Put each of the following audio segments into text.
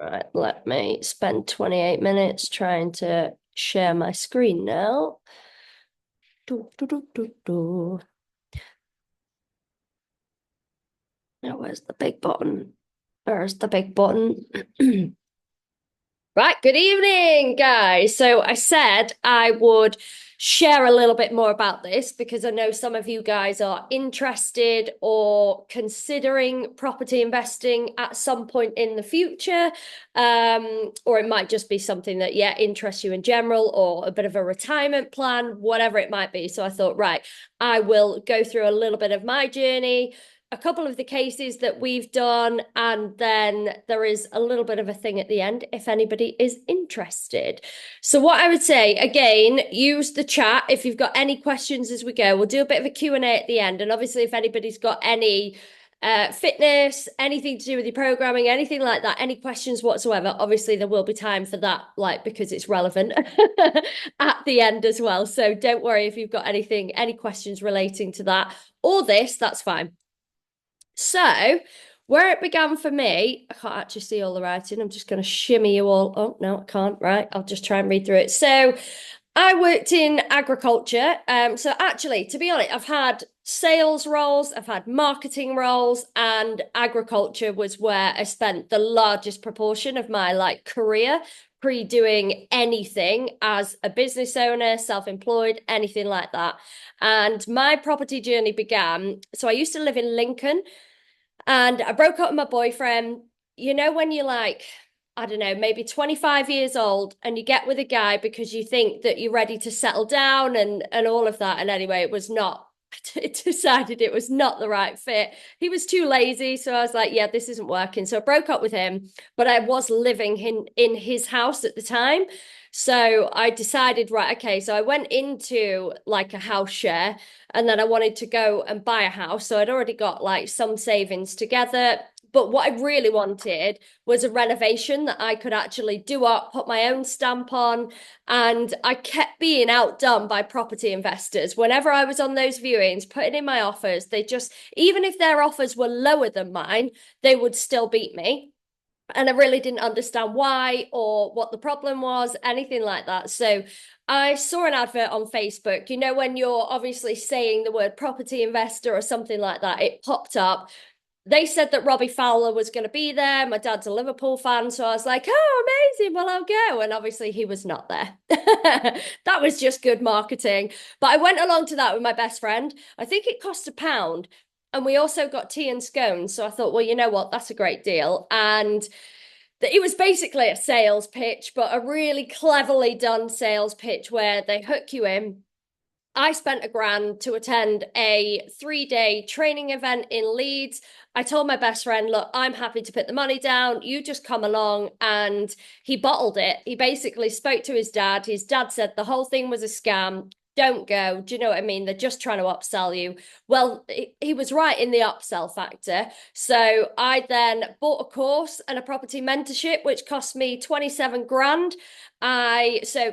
Right, let me spend 28 minutes trying to share my screen now. Do, do, do, do, do. Now, where's the big button? Where's the big button? Right, good evening, guys. So I said I would share a little bit more about this because I know some of you guys are interested or considering property investing at some point in the future. Or it might just be something that, yeah, interests you in general or a bit of a retirement plan, whatever it might be. So I thought, right, I will go through a little bit of my journey, a couple of the cases that we've done, and then there is a little bit of a thing at the end if anybody is interested. So what I would say, again, use the chat if you've got any questions as we go. We'll do a bit of a Q&A at the end, and obviously if anybody's got any fitness, anything to do with your programming, anything like that, any questions whatsoever, obviously there will be time for that, like, because it's relevant at the end as well. So don't worry if you've got any questions relating to that or this, that's fine. So, where it began for me, I can't actually see all the writing. I'm just going to shimmy you all. Oh, no, I can't. Right. I'll just try and read through it. So, I worked in agriculture. So, actually, to be honest, I've had sales roles, I've had marketing roles, and agriculture was where I spent the largest proportion of my career pre doing anything as a business owner, self-employed, anything like that. And my property journey began. So, I used to live in Lincoln. And I broke up with my boyfriend. You know, when you're like, I don't know, maybe 25 years old and you get with a guy because you think that you're ready to settle down and all of that. And anyway, it was not. It decided it was not the right fit. He was too lazy. So I was like, yeah, this isn't working. So I broke up with him, but I was living in his house at the time. So I decided, right, okay. So I went into like a house share and then I wanted to go and buy a house. So I'd already got like some savings together. But what I really wanted was a renovation that I could actually do up, put my own stamp on. And I kept being outdone by property investors. Whenever I was on those viewings, putting in my offers, they just, even if their offers were lower than mine, they would still beat me. And I really didn't understand why or what the problem was, anything like that. So I saw an advert on Facebook. You know, when you're obviously saying the word property investor or something like that, it popped up. They said that Robbie Fowler was going to be there. My dad's a Liverpool fan. So I was like, oh, amazing. Well, I'll go. And obviously, he was not there. That was just good marketing. But I went along to that with my best friend. I think it cost £1. And we also got tea and scones. So I thought, well, you know what? That's a great deal. And it was basically a sales pitch, but a really cleverly done sales pitch where they hook you in. I spent £1 to attend a 3-day training event in Leeds. I told my best friend, look, I'm happy to put the money down. You just come along. And he bottled it. He basically spoke to his dad. His dad said the whole thing was a scam. Don't go. Do you know what I mean? They're just trying to upsell you. Well, he was right in the upsell factor. So I then bought a course and a property mentorship, which cost me 27 grand. So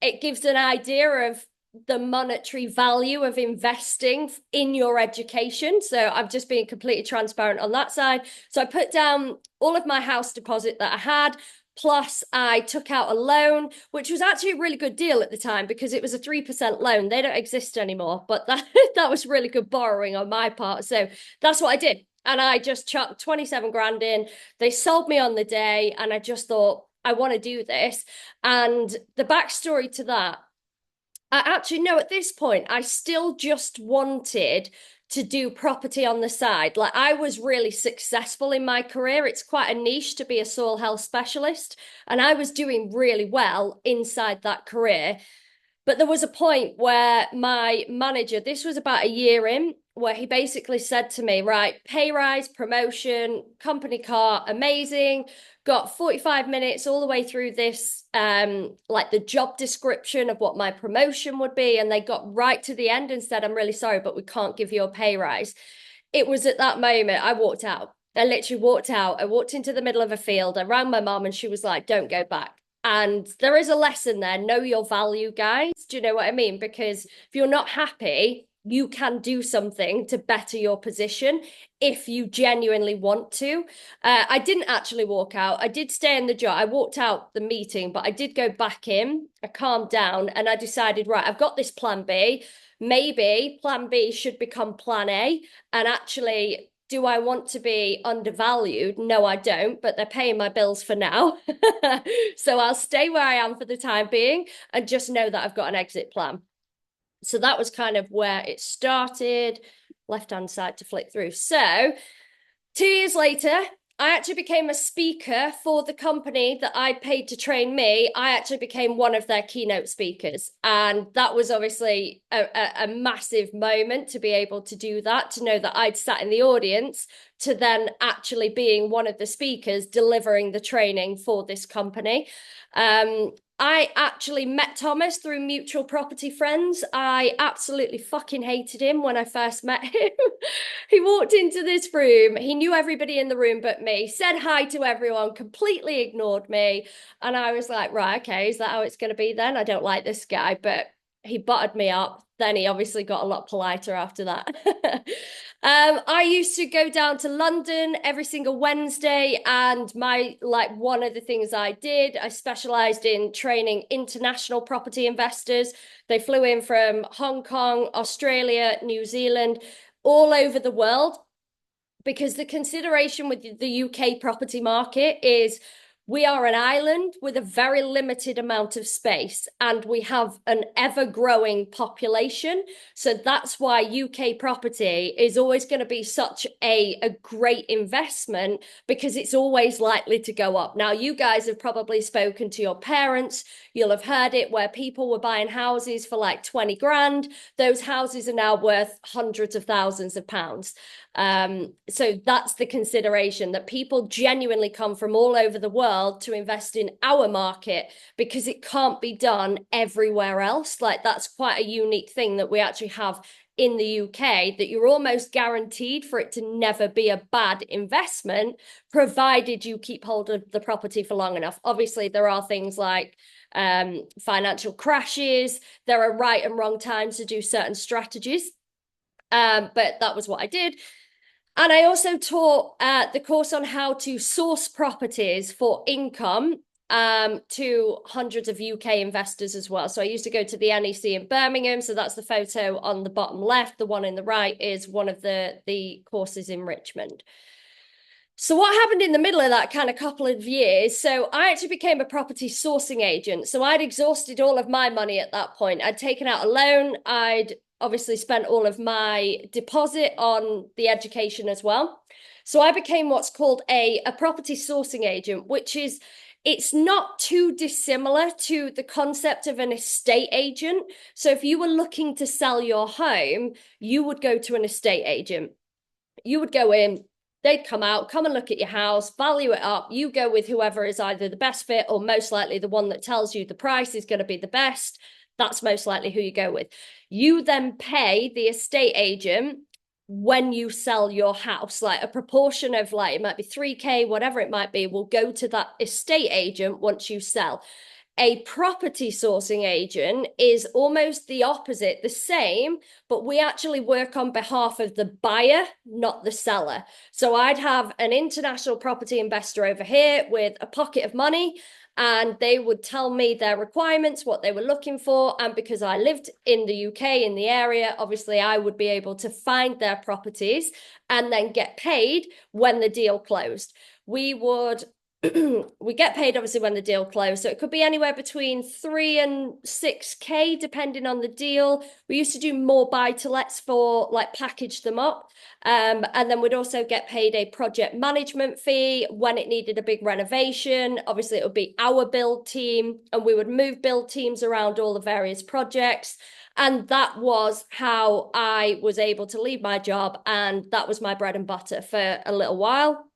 it gives an idea of the monetary value of investing in your education. So I'm just being completely transparent on that side. So I put down all of my house deposit that I had. Plus, I took out a loan, which was actually a really good deal at the time because it was a 3% loan. They don't exist anymore, but that was really good borrowing on my part. So that's what I did. And I just chucked 27 grand in. They sold me on the day, and I just thought, I want to do this. And the backstory to that, I actually know at this point, I still just wanted to do property on the side. Like, I was really successful in my career. It's quite a niche to be a soil health specialist. And I was doing really well inside that career. But there was a point where my manager, this was about a year in, where he basically said to me, right, pay rise, promotion, company car, amazing. Got 45 minutes all the way through this, like the job description of what my promotion would be. And they got right to the end and said, I'm really sorry, but we can't give you a pay rise. It was at that moment I walked out. I literally walked out. I walked into the middle of a field. I rang my mom and she was like, don't go back. And there is a lesson there. Know your value, guys. Do you know what I mean? Because if you're not happy, you can do something to better your position if you genuinely want to. I didn't actually walk out. I did stay in the job. I walked out the meeting, but I did go back in. I calmed down and I decided, right, I've got this plan B. Maybe plan B should become plan A. And actually, do I want to be undervalued? No, I don't, but they're paying my bills for now. So I'll stay where I am for the time being and just know that I've got an exit plan. So that was kind of where it started, left hand side to flick through. So 2 years later, I actually became a speaker for the company that I paid to train me. I actually became one of their keynote speakers. And that was obviously a massive moment to be able to do that, to know that I'd sat in the audience, to then actually being one of the speakers delivering the training for this company. I actually met Thomas through mutual property friends. I absolutely fucking hated him when I first met him. He walked into this room. He knew everybody in the room but me, said hi to everyone, completely ignored me. And I was like, right, okay, is that how it's going to be then? I don't like this guy, but he buttered me up. Then he obviously got a lot politer after that. I used to go down to London every single Wednesday, and one of the things I did, I specialized in training international property investors. They flew in from Hong Kong, Australia, New Zealand, all over the world, because the consideration with the UK property market is we are an island with a very limited amount of space and we have an ever-growing population. So that's why UK property is always going to be such a great investment, because it's always likely to go up. Now, you guys have probably spoken to your parents. You'll have heard it where people were buying houses for like 20 grand. Those houses are now worth hundreds of thousands of pounds. So that's the consideration, that people genuinely come from all over the world to invest in our market because it can't be done everywhere else. Like, that's quite a unique thing that we actually have in the UK, that you're almost guaranteed for it to never be a bad investment, provided you keep hold of the property for long enough. Obviously, there are things like financial crashes. There are right and wrong times to do certain strategies. But that was what I did. And I also taught the course on how to source properties for income to hundreds of UK investors as well. So I used to go to the NEC in Birmingham. So that's the photo on the bottom left. The one in the right is one of the courses in Richmond. So what happened in the middle of that kind of couple of years? So I actually became a property sourcing agent. So I'd exhausted all of my money at that point. I'd taken out a loan. I'd obviously spent all of my deposit on the education as well. So I became what's called a property sourcing agent, which is, it's not too dissimilar to the concept of an estate agent. So if you were looking to sell your home, you would go to an estate agent. You would go in, they'd come out, come and look at your house, value it up. You go with whoever is either the best fit or most likely the one that tells you the price is going to be the best. That's most likely who you go with. You then pay the estate agent when you sell your house, like a proportion of, like, it might be 3K, whatever it might be, will go to that estate agent once you sell. A property sourcing agent is almost the opposite, the same, but we actually work on behalf of the buyer, not the seller. So I'd have an international property investor over here with a pocket of money, and they would tell me their requirements, what they were looking for. And because I lived in the UK, in the area, obviously I would be able to find their properties and then get paid when the deal closed. We get paid obviously when the deal closed. So it could be anywhere between 3 and 6K, depending on the deal. We used to do more buy to lets for, like, package them up. And then we'd also get paid a project management fee when it needed a big renovation. Obviously, it would be our build team, and we would move build teams around all the various projects. And that was how I was able to leave my job. And that was my bread and butter for a little while.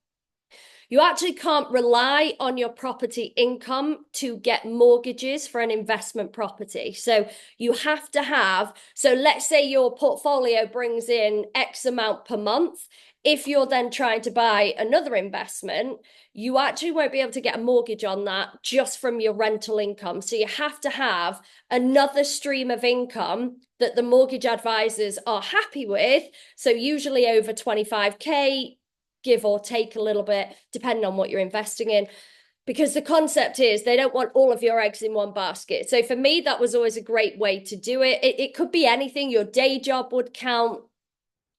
You actually can't rely on your property income to get mortgages for an investment property. So you have to have, so let's say your portfolio brings in X amount per month. If you're then trying to buy another investment, you actually won't be able to get a mortgage on that just from your rental income. So you have to have another stream of income that the mortgage advisors are happy with. So usually over 25K, give or take a little bit, depending on what you're investing in. Because the concept is they don't want all of your eggs in one basket. So for me, that was always a great way to do it. It could be anything. Your day job would count.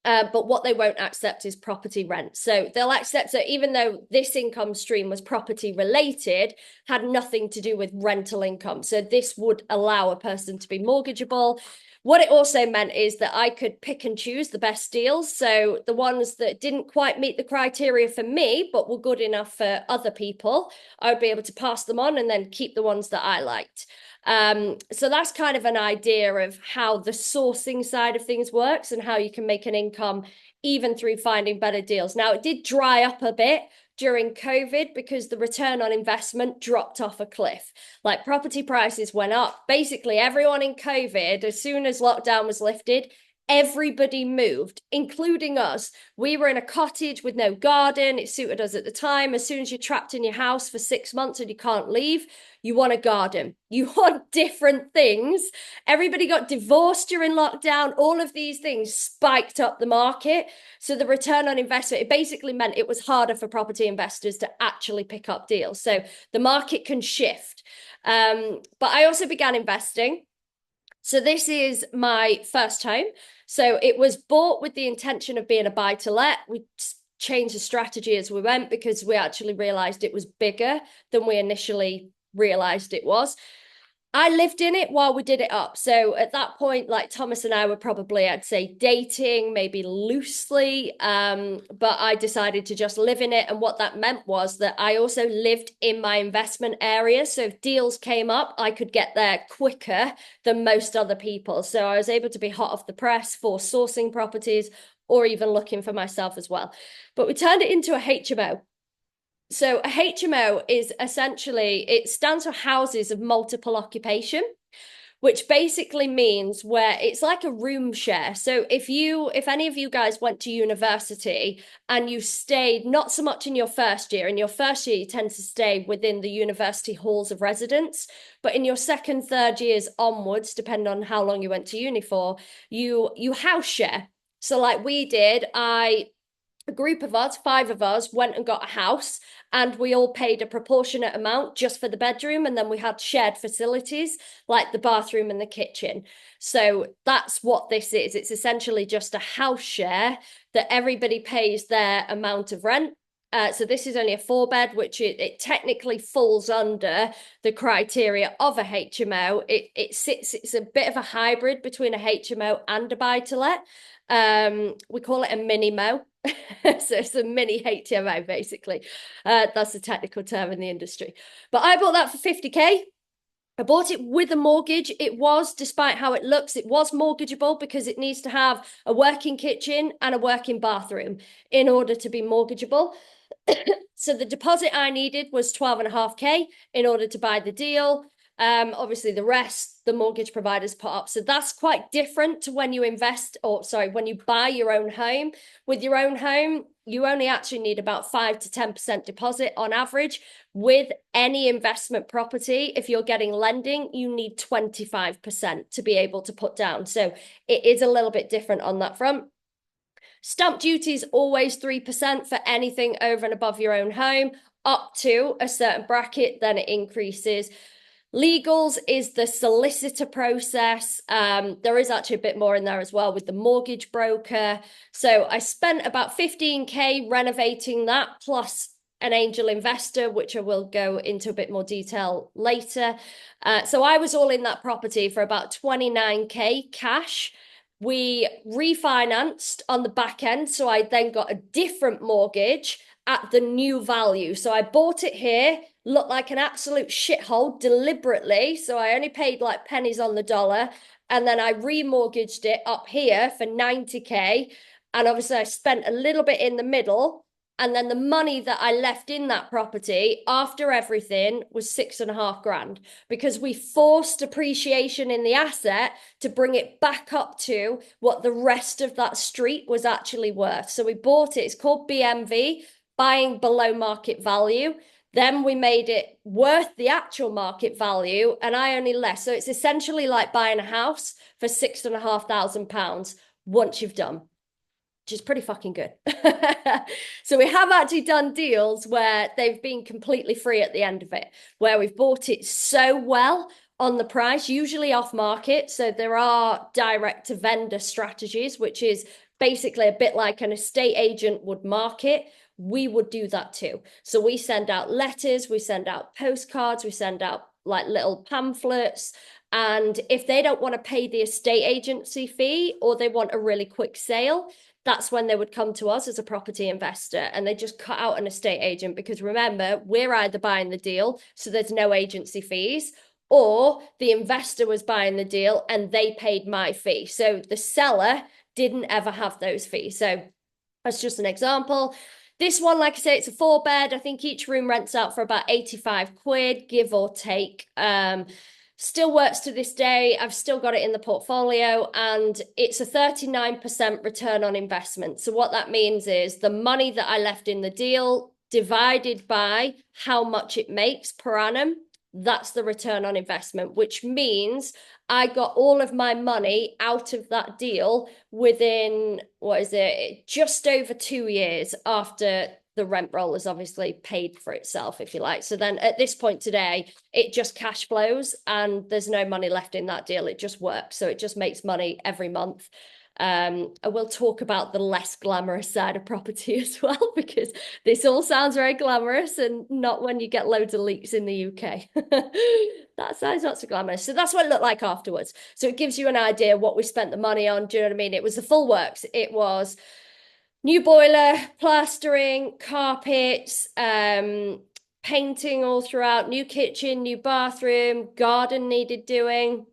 But what they won't accept is property rent. So they'll accept that even though this income stream was property related, had nothing to do with rental income. So this would allow a person to be mortgageable. What it also meant is that I could pick and choose the best deals. So the ones that didn't quite meet the criteria for me, but were good enough for other people, I would be able to pass them on and then keep the ones that I liked. So that's kind of an idea of how the sourcing side of things works and how you can make an income even through finding better deals. Now, it did dry up a bit during COVID because the return on investment dropped off a cliff. Like property prices went up. Basically, everyone in COVID, as soon as lockdown was lifted, everybody moved, including us. We were in a cottage with no garden. It suited us at the time. As soon as you're trapped in your house for 6 months and you can't leave, you want a garden. You want different things. Everybody got divorced during lockdown. All of these things spiked up the market. So the return on investment, it basically meant it was harder for property investors to actually pick up deals. So the market can shift. But I also began investing. So this is my first home. So it was bought with the intention of being a buy to let. We changed the strategy as we went because we actually realized it was bigger than we initially realized it was. I lived in it while we did it up. So at that point, like Thomas and I were probably, I'd say, dating, maybe loosely. But I decided to just live in it. And what that meant was that I also lived in my investment area. So if deals came up, I could get there quicker than most other people. So I was able to be hot off the press for sourcing properties or even looking for myself as well. But we turned it into a HMO. So a HMO is essentially, it stands for houses of multiple occupation, which basically means where it's like a room share. So if any of you guys went to university and you stayed not so much in your first year you tend to stay within the university halls of residence, but in your second, third years onwards, depending on how long you went to uni for, you house share. So like we did, a group of us, 5 of us, went and got a house and we all paid a proportionate amount just for the bedroom. And then we had shared facilities like the bathroom and the kitchen. So that's what this is. It's essentially just a house share that everybody pays their amount of rent. So this is only a 4-bed, which it technically falls under the criteria of a HMO. It's a bit of a hybrid between a HMO and a buy-to-let. We call it a mini-mo. So it's a mini HMO, basically. That's the technical term in the industry. But I bought that for 50K. I bought it with a mortgage. It was, despite how it looks, it was mortgageable because it needs to have a working kitchen and a working bathroom in order to be mortgageable. So the deposit I needed was 12.5K in order to buy the deal. Obviously the rest the mortgage providers put up. So that's quite different to when you when you buy your own home. With your own home, you only actually need about 5 to 10% deposit on average. With any investment property, if you're getting lending, you need 25% to be able to put down. So it is a little bit different on that front. Stamp duty is always 3% for anything over and above your own home, up to a certain bracket, then it increases. Legals is the solicitor process. There is actually a bit more in there as well with the mortgage broker. So I spent about 15K renovating that, plus an angel investor, which I will go into a bit more detail later. So I was all in that property for about 29K cash. We refinanced on the back end, so I then got a different mortgage at the new value. So I bought it here, looked like an absolute shithole deliberately. So I only paid like pennies on the dollar. And then I remortgaged it up here for 90K. And obviously I spent a little bit in the middle And then the money that I left in that property after everything was 6.5 grand because we forced appreciation in the asset to bring it back up to what the rest of that street was actually worth. So we bought it. It's called BMV, buying below market value. Then we made it worth the actual market value, and I only left. So it's essentially like buying a house for £6,500 once you've done, which is pretty fucking good. So we have actually done deals where they've been completely free at the end of it, where we've bought it so well on the price, usually off market. So there are direct to vendor strategies, which is basically a bit like an estate agent would market. We would do that too. So we send out letters, we send out postcards, we send out like little pamphlets. And if they don't want to pay the estate agency fee or they want a really quick sale, that's when they would come to us as a property investor, and they just cut out an estate agent because remember, we're either buying the deal, so there's no agency fees, or the investor was buying the deal and they paid my fee. So the seller didn't ever have those fees. So that's just an example. This one, like I say, it's a 4-bed. I think each room rents out for about 85 quid, give or take. Still works to this day. I've still got it in the portfolio, and it's a 39% return on investment. So what that means is the money that I left in the deal divided by how much it makes per annum. That's the return on investment, which means I got all of my money out of that deal within, what is it, just over 2 years after the rent roll has obviously paid for itself, if you like. So then at this point today, it just cash flows and there's no money left in that deal. It just works. So it just makes money every month. I will talk about the less glamorous side of property as well, because this all sounds very glamorous and not when you get loads of leaks in the UK. That side's not so glamorous. So that's what it looked like afterwards. So it gives you an idea of what we spent the money on. Do you know what I mean? It was the full works. It was new boiler, plastering, carpets, painting all throughout, new kitchen, new bathroom, garden needed doing,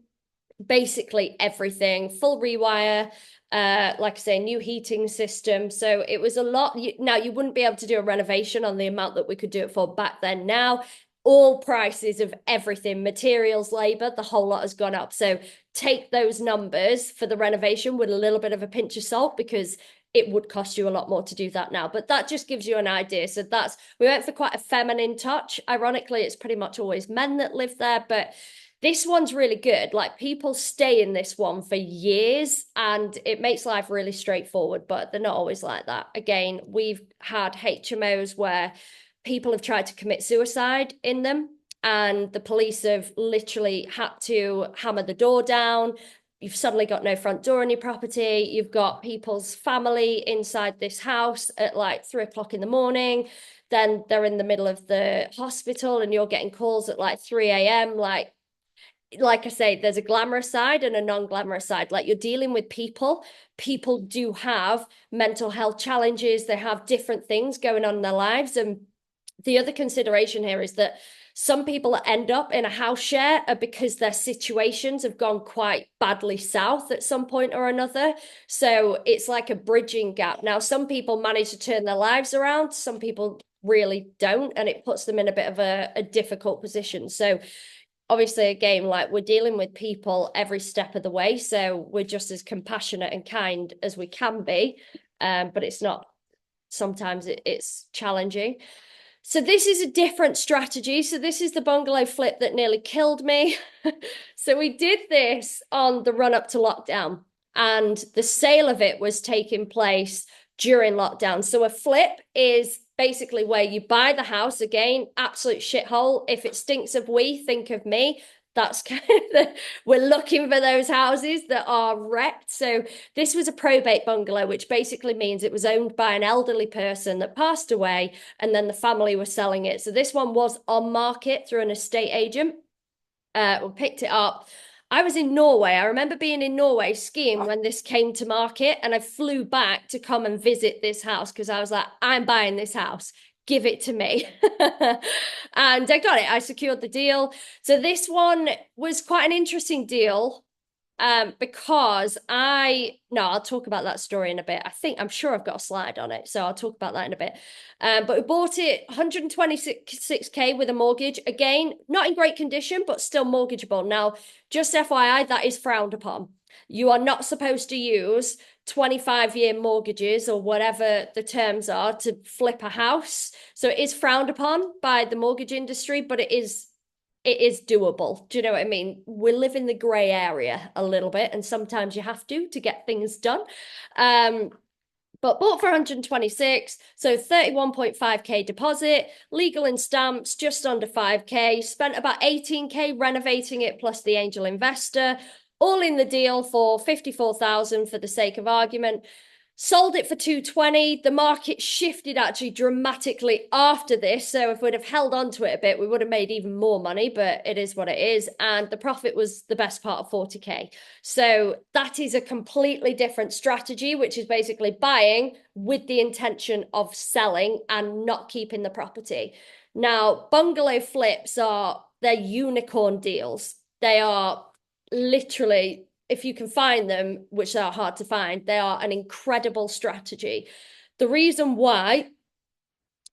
basically everything, full rewire, like I say, new heating system. So it was a lot. Now, you wouldn't be able to do a renovation on the amount that we could do it for back then. Now, all prices of everything, materials, labor, the whole lot has gone up. So take those numbers for the renovation with a little bit of a pinch of salt, because it would cost you a lot more to do that now. But that just gives you an idea. So we went for quite a feminine touch. Ironically, it's pretty much always men that live there, but this one's really good. Like, people stay in this one for years and it makes life really straightforward, but they're not always like that. Again, we've had HMOs where people have tried to commit suicide in them, and the police have literally had to hammer the door down. You've suddenly got no front door on your property. You've got people's family inside this house at like 3 o'clock in the morning. Then they're in the middle of the hospital and you're getting calls at like 3 a.m. Like I say, there's a glamorous side and a non-glamorous side. Like, you're dealing with people. People do have mental health challenges. They have different things going on in their lives. And the other consideration here is that some people that end up in a house share are because their situations have gone quite badly south at some point or another. So it's like a bridging gap. Now, some people manage to turn their lives around. Some people really don't, and it puts them in a bit of a difficult position. So obviously, again, like, we're dealing with people every step of the way. So we're just as compassionate and kind as we can be. But it's not, sometimes it's challenging. So this is a different strategy. So this is the bungalow flip that nearly killed me. So we did this on the run up to lockdown, and the sale of it was taking place during lockdown. So a flip is basically where you buy the house, again, absolute shithole. If it stinks of wee, think of me. That's kind of we're looking for those houses that are wrecked. So this was a probate bungalow, which basically means it was owned by an elderly person that passed away, and then the family was selling it. So this one was on market through an estate agent. We picked it up. I was in Norway. I remember being in Norway skiing when this came to market, and I flew back to come and visit this house because I was like, I'm buying this house. Give it to me. And I got it. I secured the deal. So this one was quite an interesting deal Because no, I'll talk about that story in a bit. I'm sure I've got a slide on it, so I'll talk about that in a bit. But we bought it 126k with a mortgage. Again, not in great condition, but still mortgageable. Now, just FYI, that is frowned upon. You are not supposed to use 25-year mortgages or whatever the terms are to flip a house. So it is frowned upon by the mortgage industry, but it is doable. Do you know what I mean? We live in the grey area a little bit, and sometimes you have to get things done. But bought for 126, so 31.5k deposit, legal and stamps just under 5k, spent about 18k renovating it plus the angel investor, all in the deal for 54,000 for the sake of argument. Sold it for 220. The market shifted actually dramatically after this. So if we'd have held on to it a bit, we would have made even more money, but it is what it is. And the profit was the best part of 40k. So that is a completely different strategy, which is basically buying with the intention of selling and not keeping the property. Now, bungalow flips they're unicorn deals. They are literally, if you can find them, which are hard to find, they are an incredible strategy. The reason why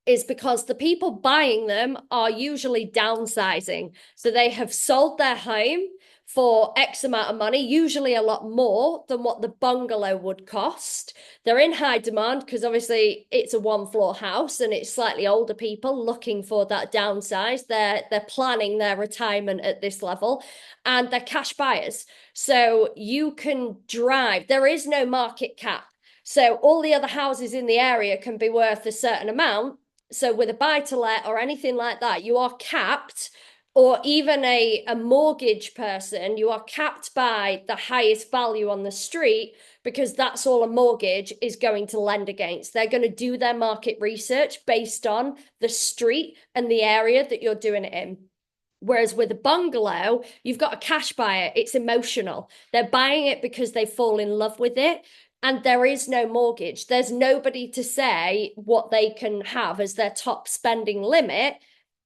is because the people buying them are usually downsizing. So they have sold their home for X amount of money, usually a lot more than what the bungalow would cost. They're in high demand because obviously it's a one-floor house and it's slightly older people looking for that downsize. They're planning their retirement at this level, and they're cash buyers. So you can drive. There is no market cap. So all the other houses in the area can be worth a certain amount. So with a buy to let or anything like that, you are capped, or even a mortgage person, you are capped by the highest value on the street because that's all a mortgage is going to lend against. They're going to do their market research based on the street and the area that you're doing it in. Whereas with a bungalow, you've got a cash buyer. It's emotional. They're buying it because they fall in love with it. And there is no mortgage. There's nobody to say what they can have as their top spending limit.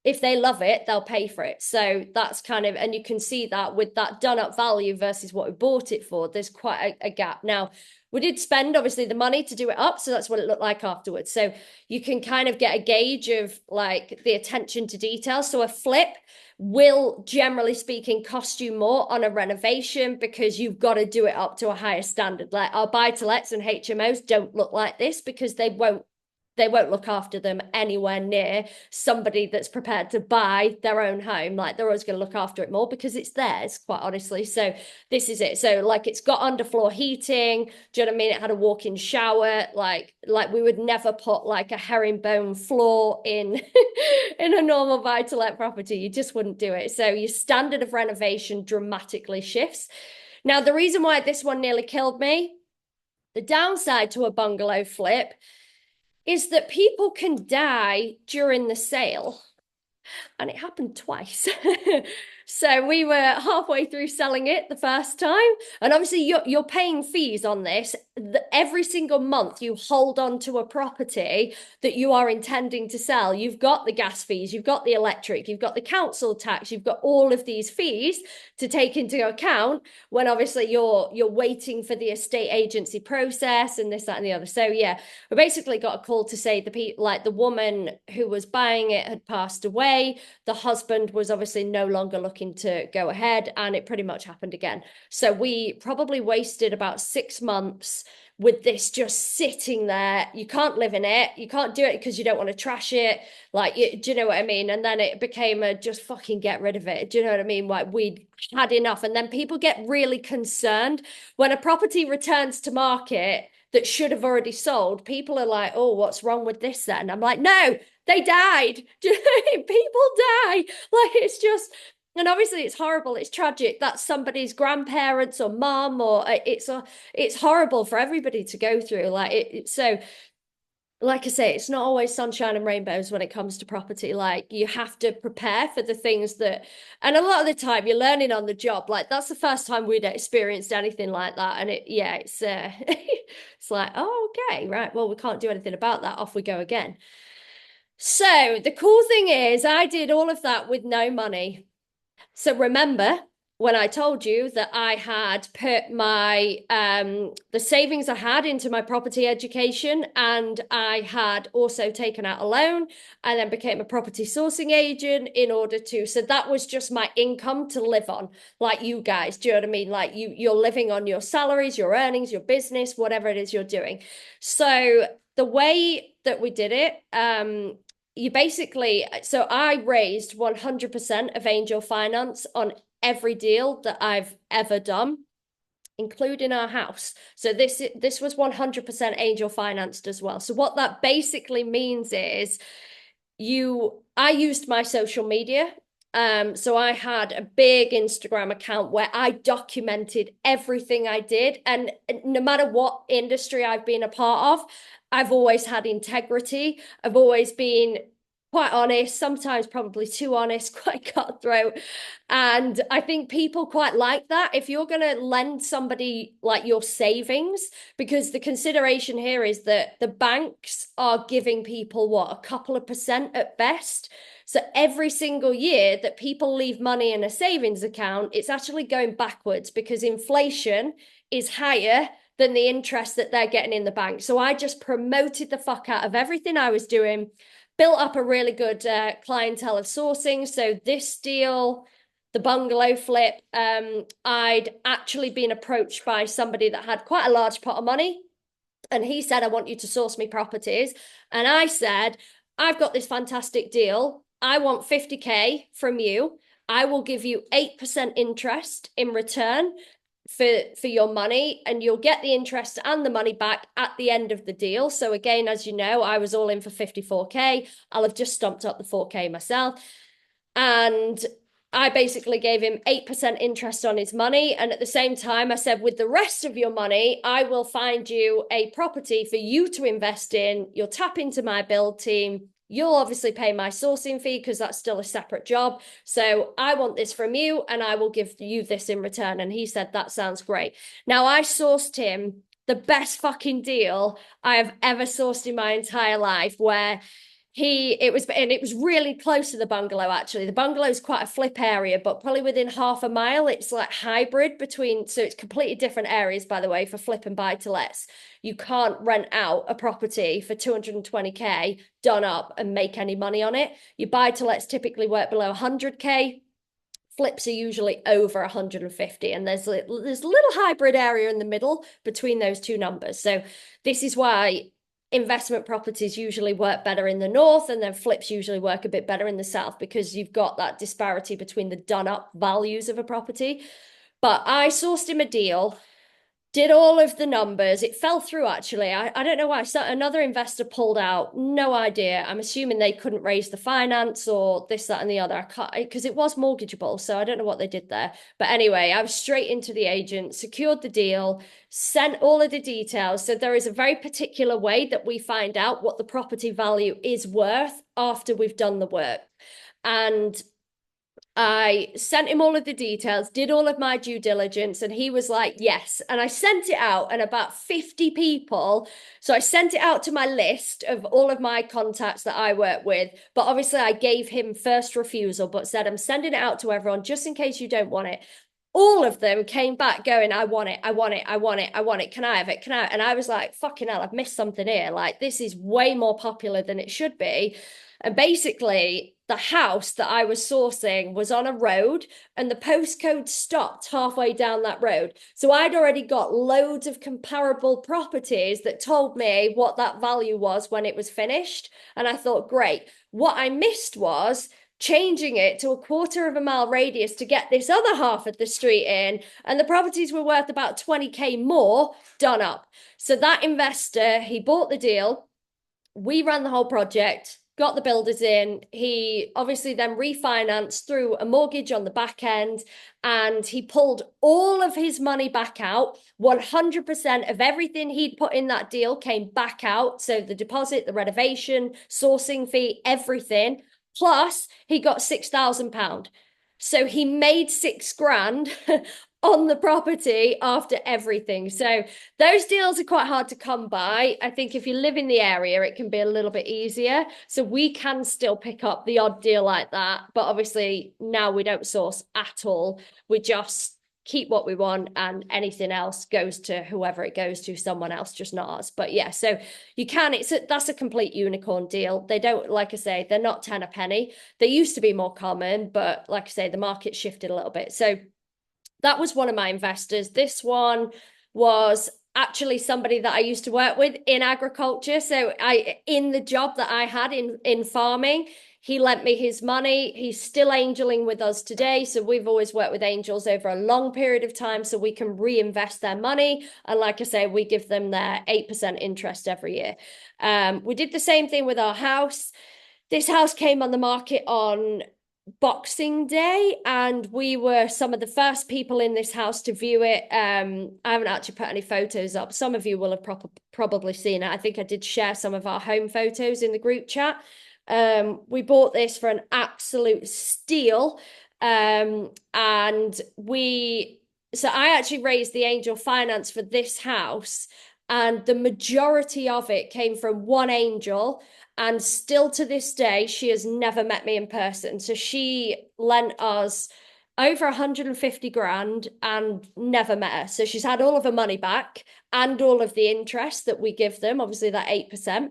If they love it, they'll pay for it. So that's kind of, and you can see that with that done up value versus what we bought it for, there's quite a gap. Now, we did spend obviously the money to do it up. So that's what it looked like afterwards. So you can kind of get a gauge of like the attention to detail. So a flip will, generally speaking, cost you more on a renovation because you've got to do it up to a higher standard. Like our buy-to-lets and HMOs don't look like this because they won't look after them anywhere near somebody that's prepared to buy their own home. Like they're always going to look after it more because it's theirs, quite honestly. So this is it. So like it's got underfloor heating. Do you know what I mean? It had a walk-in shower. Like we would never put like a herringbone floor in in a normal buy-to-let property. You just wouldn't do it. So your standard of renovation dramatically shifts. Now, the reason why this one nearly killed me, the downside to a bungalow flip is that people can die during the sale. And it happened twice. So we were halfway through selling it the first time. And obviously you're paying fees on this. Every single month you hold on to a property that you are intending to sell. You've got the gas fees, you've got the electric, you've got the council tax, you've got all of these fees to take into account when obviously you're waiting for the estate agency process and this, that, and the other. So yeah, we basically got a call to say the woman who was buying it had passed away. The husband was obviously no longer looking to go ahead, and it pretty much happened again. So we probably wasted about 6 months with this just sitting there. You can't live in it. You can't do it because you don't want to trash it. Like, do you know what I mean? And then it became a just fucking get rid of it. Do you know what I mean? Like we'd had enough. And then people get really concerned when a property returns to market that should have already sold. People are like, oh, what's wrong with this then? I'm like, no, they died. People die. Like it's just, and obviously it's horrible. It's tragic. That's somebody's grandparents or mom, or it's horrible for everybody to go through. So like I say, it's not always sunshine and rainbows when it comes to property. Like you have to prepare for the things that, and a lot of the time you're learning on the job. Like that's the first time we'd experienced anything like that. And it's it's like, oh, okay, right. Well, we can't do anything about that. Off we go again. So the cool thing is I did all of that with no money. So remember, when I told you that I had put my the savings I had into my property education, and I had also taken out a loan and then became a property sourcing agent in order to, so that was just my income to live on, like you guys. Do you know what I mean? Like you're living on your salaries, your earnings, your business, whatever it is you're doing. So the way that we did it, you basically, so I raised 100% of angel finance on every deal that I've ever done, including our house. So this was 100% angel financed as well. So what that basically means is I used my social media. So I had a big Instagram account where I documented everything I did. And no matter what industry I've been a part of, I've always had integrity. I've always been quite honest, sometimes probably too honest, quite cutthroat. And I think people quite like that. If you're going to lend somebody like your savings, because the consideration here is that the banks are giving people what, a couple of percent at best. So every single year that people leave money in a savings account, it's actually going backwards because inflation is higher than the interest that they're getting in the bank. So I just promoted the fuck out of everything I was doing, built up a really good clientele of sourcing. So this deal, the bungalow flip, I'd actually been approached by somebody that had quite a large pot of money. And he said, I want you to source me properties. And I said, I've got this fantastic deal. I want 50K from you. I will give you 8% interest in return for your money, and you'll get the interest and the money back at the end of the deal. So again, as you know, I was all in for 54K. I'll have just stumped up the 4K myself. And I basically gave him 8% interest on his money. And at the same time, I said, with the rest of your money, I will find you a property for you to invest in. You'll tap into my build team. You'll obviously pay my sourcing fee because that's still a separate job. So I want this from you and I will give you this in return. And he said, that sounds great. Now I sourced him the best fucking deal I have ever sourced in my entire life, where it was really close to the bungalow. Actually, the bungalow is quite a flip area, but probably within half a mile. It's like hybrid between, so it's completely different areas, by the way, for flip and buy to lets. You can't rent out a property for 220K done up and make any money on it. Your buy to lets typically work below 100K. Flips are usually over 150, and there's a little hybrid area in the middle between those two numbers. So this is why investment properties usually work better in the north, and then flips usually work a bit better in the south, because you've got that disparity between the done up values of a property. But I sourced him a deal, did all of the numbers. It fell through, actually. I don't know why. So another investor pulled out. No idea. I'm assuming they couldn't raise the finance or this, that, and the other. I can't, because it was mortgageable. So I don't know what they did there. But anyway, I was straight into the agent, secured the deal, sent all of the details. So there is a very particular way that we find out what the property value is worth after we've done the work. And I sent him all of the details, did all of my due diligence, and he was like, yes. And I sent it out, and about 50 people. So I sent it out to my list of all of my contacts that I work with. But obviously, I gave him first refusal, but said, I'm sending it out to everyone just in case you don't want it. All of them came back going, I want it, I want it, I want it, I want it. Can I have it? Can I have it? And I was like, fucking hell, I've missed something here. Like, this is way more popular than it should be. And basically, the house that I was sourcing was on a road, and the postcode stopped halfway down that road. So I'd already got loads of comparable properties that told me what that value was when it was finished. And I thought, great. What I missed was changing it to a quarter of a mile radius to get this other half of the street in, and the properties were worth about 20K more done up. So that investor, he bought the deal. We ran the whole project, got the builders in. He obviously then refinanced through a mortgage on the back end, and he pulled all of his money back out. 100% of everything he'd put in that deal came back out. So the deposit, the renovation, sourcing fee, everything. Plus, he got £6,000. So he made 6 grand on the property after everything. So those deals are quite hard to come by. I think if you live in the area, it can be a little bit easier. So we can still pick up the odd deal like that. But obviously now we don't source at all. We just keep what we want, and anything else goes to whoever it goes to, someone else, just not us. But yeah, so you can, that's a complete unicorn deal. They don't, like I say, they're not 10 a penny. They used to be more common, but like I say, the market shifted a little bit. So that was one of my investors. This one was actually somebody that I used to work with in agriculture. So in the job that I had in farming, he lent me his money. He's still angeling with us today. So we've always worked with angels over a long period of time so we can reinvest their money. And like I say, we give them their 8% interest every year. We did the same thing with our house. This house came on the market on Boxing Day, and we were some of the first people in this house to view it. I haven't actually put any photos up. Some of you will have probably seen it. I think I did share some of our home photos in the group chat. We bought this for an absolute steal. And so I actually raised the angel finance for this house, and the majority of it came from one angel. And still to this day, she has never met me in person. So she lent us over 150 grand and never met her. So she's had all of her money back and all of the interest that we give them, obviously that 8%.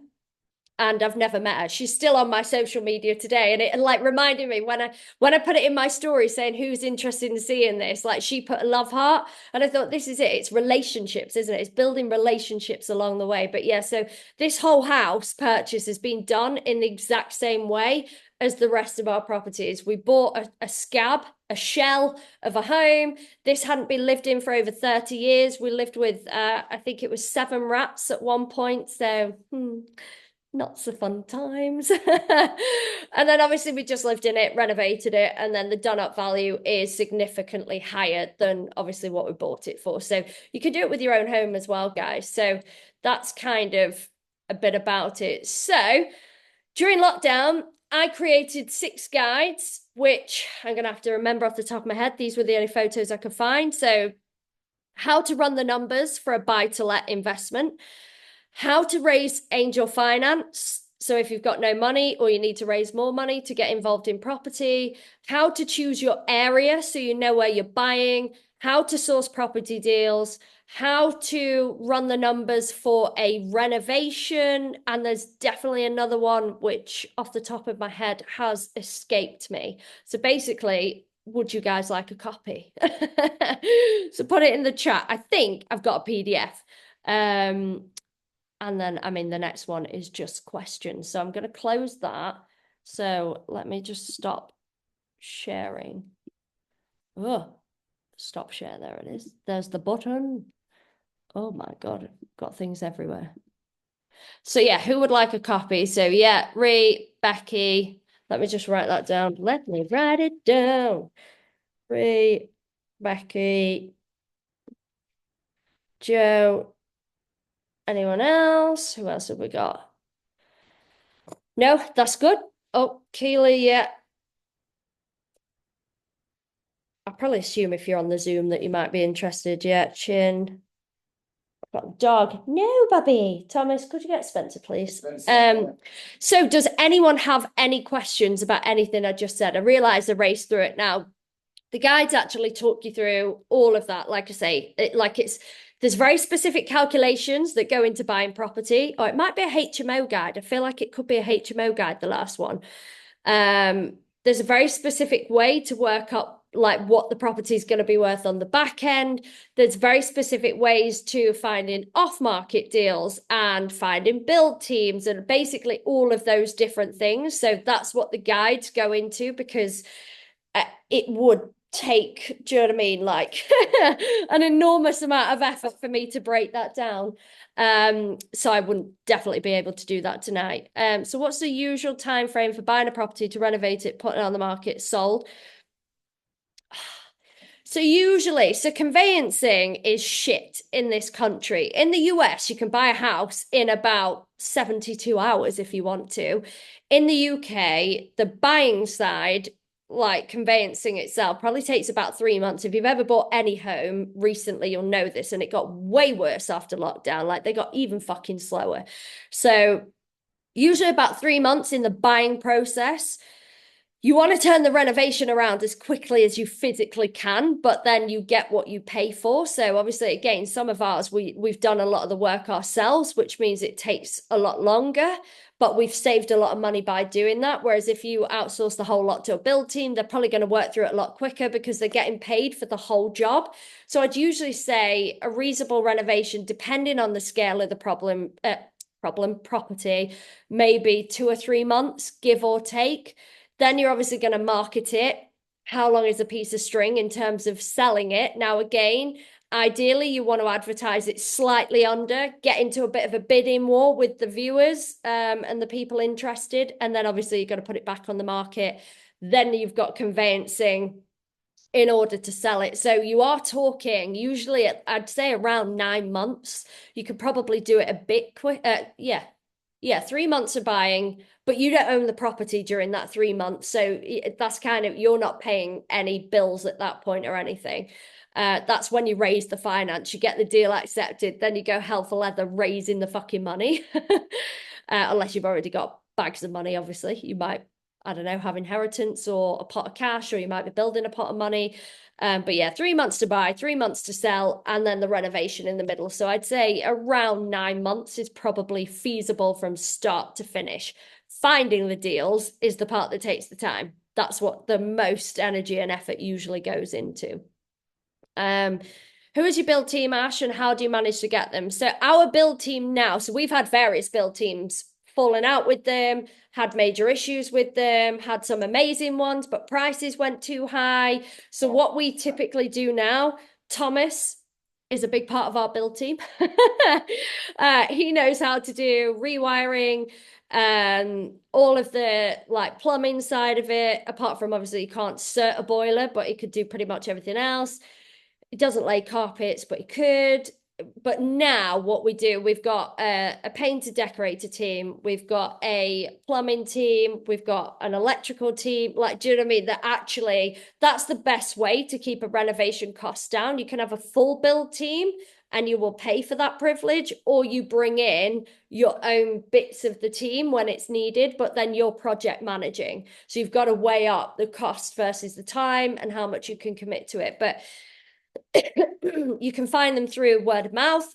And I've never met her. She's still on my social media today, and it like reminded me when I put it in my story saying who's interested in seeing this, like she put a love heart, and I thought this is it. It's relationships, isn't it? It's building relationships along the way. But yeah, so this whole house purchase has been done in the exact same way as the rest of our properties. We bought a scab, a shell of a home. This hadn't been lived in for over 30 years. We lived with I think it was 7 rats at one point. So not so fun times. And then obviously we just lived in it, renovated it, and then the done up value is significantly higher than obviously what we bought it for. So you can do it with your own home as well, guys. So that's kind of a bit about it. So during lockdown, I created 6 guides, which I'm going to have to remember off the top of my head. These were the only photos I could find. So how to run the numbers for a buy-to-let investment, how to raise angel finance. So if you've got no money or you need to raise more money to get involved in property, how to choose your area so you know where you're buying, how to source property deals, how to run the numbers for a renovation. And there's definitely another one which off the top of my head has escaped me. So basically, would you guys like a copy? So put it in the chat. I think I've got a PDF. And then, I mean, the next one is just questions. So I'm going to close that. So let me just stop sharing. Oh, stop share. There it is. There's the button. Oh my God, I've got things everywhere. So yeah, who would like a copy? So yeah, Becky. Let me just write that down. Let me write it down. Becky, Joe. Anyone else? Who else have we got? No, that's good. Oh, Keely, yeah. I'll probably assume if you're on the Zoom that you might be interested. Yeah, Chin. I've got a dog. No, Bubby. Thomas, could you get Spencer, please? Spencer. So does anyone have any questions about anything I just said? I realize I raced through it now. The guides actually talk you through all of that. Like I say, there's very specific calculations that go into buying property, or it might be a HMO guide. I feel like it could be a HMO guide, the last one. There's a very specific way to work up like what the property is going to be worth on the back end. There's very specific ways to finding off-market deals and finding build teams and basically all of those different things. So that's what the guides go into, because it would take, do you know what I mean? Like an enormous amount of effort for me to break that down. So I wouldn't definitely be able to do that tonight. So what's the usual time frame for buying a property to renovate it, put it on the market, sold? So conveyancing is shit in this country. In the US, you can buy a house in about 72 hours if you want to. In the UK, the buying side, like conveyancing itself probably takes about 3 months. If you've ever bought any home recently, you'll know this, and it got way worse after lockdown. Like they got even fucking slower. So usually about 3 months in the buying process. You want to turn the renovation around as quickly as you physically can, but then you get what you pay for. So obviously, again, some of ours we've done a lot of the work ourselves, which means it takes a lot longer, but we've saved a lot of money by doing that. Whereas if you outsource the whole lot to a build team, they're probably going to work through it a lot quicker because they're getting paid for the whole job. So I'd usually say a reasonable renovation, depending on the scale of the property, maybe 2 or 3 months, give or take. Then you're obviously going to market it. How long is a piece of string in terms of selling it? Now, again, ideally, you want to advertise it slightly under, get into a bit of a bidding war with the viewers and the people interested. And then obviously, you've got to put it back on the market. Then you've got conveyancing in order to sell it. So you are talking usually, I'd say around 9 months. You could probably do it a bit quick. Yeah, 3 months of buying, but you don't own the property during that 3 months. So that's kind of, you're not paying any bills at that point or anything. That's when you raise the finance, you get the deal accepted, then you go hell for leather raising the fucking money. Unless you've already got bags of money, obviously. You might, I don't know, have inheritance or a pot of cash, or you might be building a pot of money. But yeah, 3 months to buy, 3 months to sell, and then the renovation in the middle. So I'd say around 9 months is probably feasible from start to finish. Finding the deals is the part that takes the time. That's what the most energy and effort usually goes into. Who is your build team, Ash, and how do you manage to get them? So our build team now, so we've had various build teams falling out with them, had major issues with them, had some amazing ones, but prices went too high. So what we typically do now, Thomas is a big part of our build team. He knows how to do rewiring, all of the like plumbing side of it, apart from obviously you can't cert a boiler, but he could do pretty much everything else. He doesn't lay carpets, but he could. But now what we do, we've got a painter decorator team, we've got a plumbing team, we've got an electrical team. Like, do you know what I mean? That actually, that's the best way to keep a renovation cost down. You can have a full build team and you will pay for that privilege, or you bring in your own bits of the team when it's needed, but then you're project managing. So you've got to weigh up the cost versus the time and how much you can commit to it. But you can find them through word of mouth.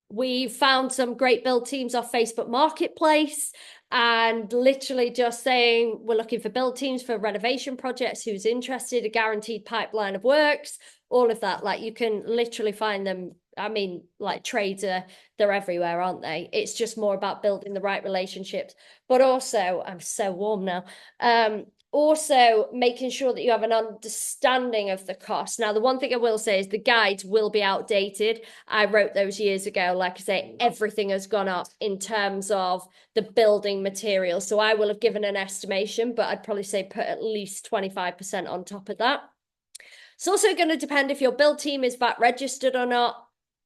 We found some great build teams off Facebook Marketplace, and literally just saying we're looking for build teams for renovation projects, who's interested, a guaranteed pipeline of works, all of that. Like, you can literally find them. I mean, like, trades they're everywhere, aren't they? It's just more about building the right relationships. But also, I'm so warm now. Also making sure that you have an understanding of the cost. Now, the one thing I will say is the guides will be outdated. I wrote those years ago. Like I say, everything has gone up in terms of the building materials. So I will have given an estimation, but I'd probably say put at least 25% on top of that. It's also going to depend if your build team is VAT registered or not.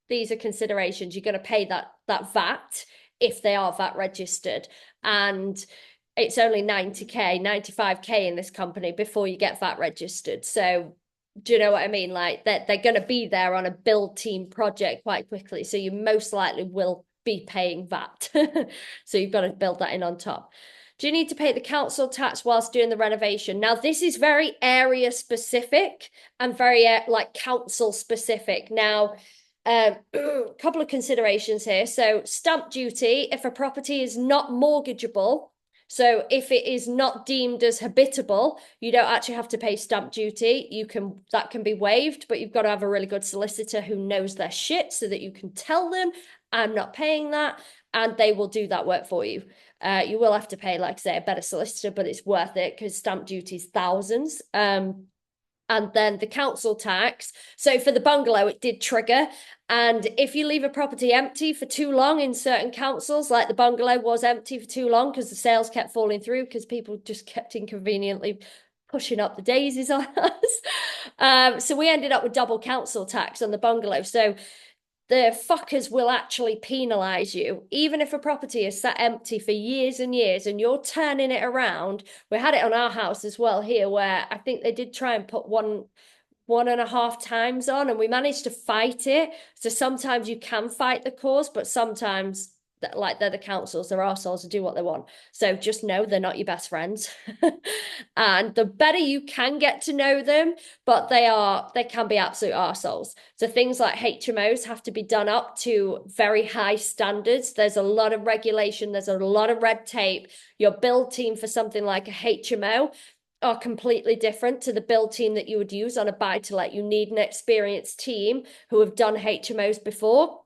These are considerations. You're going to pay that VAT if they are VAT registered. And it's only 90K, 95K in this company before you get VAT registered. So do you know what I mean? Like, they're going to be there on a build team project quite quickly. So you most likely will be paying VAT. So you've got to build that in on top. Do you need to pay the council tax whilst doing the renovation? Now, this is very area specific and very like council specific. Now, a couple of considerations here. So stamp duty, if a property is not mortgageable, so if it is not deemed as habitable, you don't actually have to pay stamp duty. That can be waived, but you've got to have a really good solicitor who knows their shit so that you can tell them, I'm not paying that, and they will do that work for you. You will have to pay, like I say, a better solicitor, but it's worth it because stamp duty is thousands. And then the council tax. So for the bungalow, it did trigger. And if you leave a property empty for too long in certain councils, like the bungalow was empty for too long because the sales kept falling through because people just kept inconveniently pushing up the daisies on us. So we ended up with double council tax on the bungalow. So the fuckers will actually penalize you. Even if a property is sat empty for years and years and you're turning it around. We had it on our house as well here, where I think they did try and put one and a half times on, and we managed to fight it. So sometimes you can fight the cause, but sometimes like they're the councils, they're arseholes to do what they want. So just know they're not your best friends. And the better you can get to know them, but they can be absolute arseholes. So things like HMOs have to be done up to very high standards. There's a lot of regulation, there's a lot of red tape. Your build team for something like a HMO are completely different to the build team that you would use on a buy to let. You need an experienced team who have done HMOs before,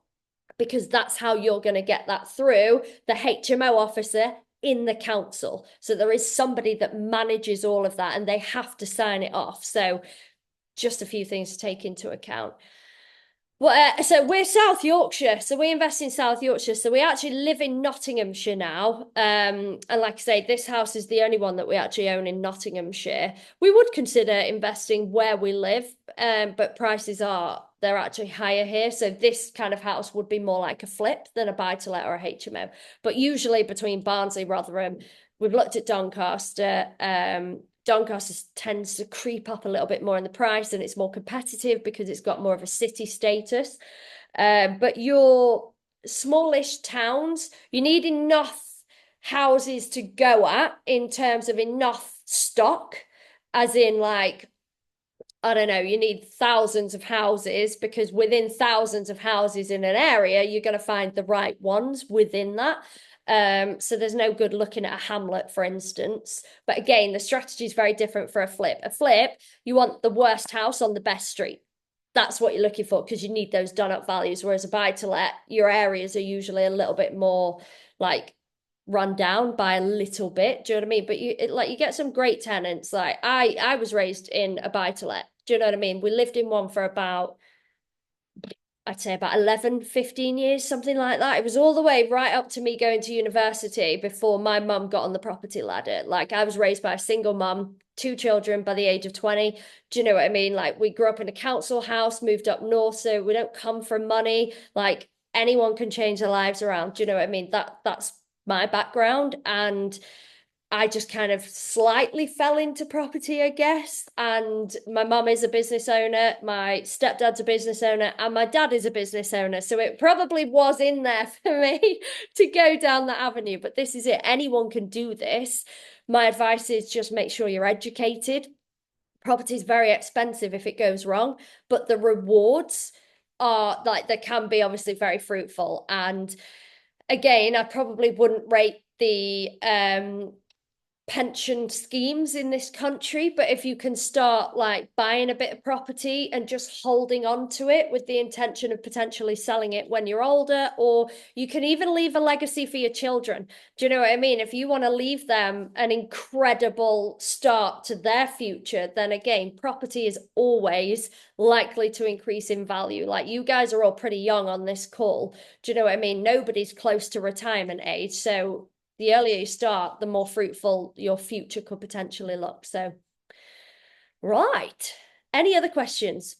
because that's how you're going to get that through the HMO officer in the council. So there is somebody that manages all of that and they have to sign it off. So just a few things to take into account. Well, so we're South Yorkshire, so we invest in South Yorkshire. So we actually live in Nottinghamshire now. And like I say, this house is the only one that we actually own in Nottinghamshire. We would consider investing where we live, but prices they're actually higher here. So this kind of house would be more like a flip than a buy to let or a HMO. But usually between Barnsley, Rotherham, we've looked at Doncaster. Doncaster tends to creep up a little bit more in the price, and it's more competitive because it's got more of a city status. But your smallish towns, you need enough houses to go at in terms of enough stock, as in like, I don't know, you need thousands of houses, because within thousands of houses in an area, you're going to find the right ones within that. So there's no good looking at a hamlet, for instance. But again, the strategy is very different for a flip. A flip, you want the worst house on the best street. That's what you're looking for, because you need those done up values. Whereas a buy to let, your areas are usually a little bit more like run down by a little bit. Do you know what I mean? But you get some great tenants. Like I was raised in a buy to let. Do you know what I mean? We lived in one for about, I'd say about 11, 15 years, something like that. It was all the way right up to me going to university before my mum got on the property ladder. Like I was raised by a single mum, two children by the age of 20. Do you know what I mean? Like we grew up in a council house, moved up north, so we don't come from money. Like anyone can change their lives around. Do you know what I mean? That's my background. And I just kind of slightly fell into property, I guess. And my mum is a business owner, my stepdad's a business owner, and my dad is a business owner. So it probably was in there for me to go down that avenue. But this is it. Anyone can do this. My advice is just make sure you're educated. Property is very expensive if it goes wrong, but the rewards are like, they can be obviously very fruitful. And again, I probably wouldn't rate the pension schemes in this country, but if you can start like buying a bit of property and just holding on to it with the intention of potentially selling it when you're older, or you can even leave a legacy for your children. Do you know what I mean? If you want to leave them an incredible start to their future, then again, property is always likely to increase in value. Like you guys are all pretty young on this call. Do you know what I mean? Nobody's close to retirement age. So the earlier you start, the more fruitful your future could potentially look. So, right. Any other questions?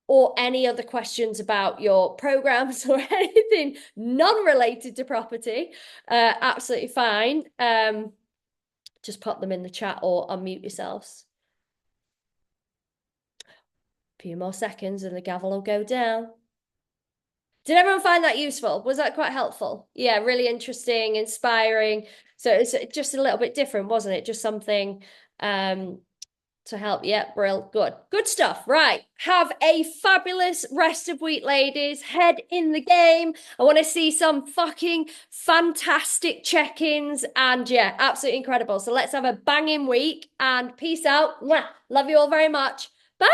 Or any other questions about your programs or anything non-related to property? Absolutely fine. Just pop them in the chat or unmute yourselves. A few more seconds and the gavel will go down. Did everyone find that useful? Was that quite helpful? Yeah, really interesting, inspiring. So it's just a little bit different, wasn't it? Just something to help. Yeah, brill. Good. Good stuff. Right. Have a fabulous rest of week, ladies. Head in the game. I want to see some fucking fantastic check-ins, and yeah, absolutely incredible. So let's have a banging week and peace out. Mwah. Love you all very much. Bye.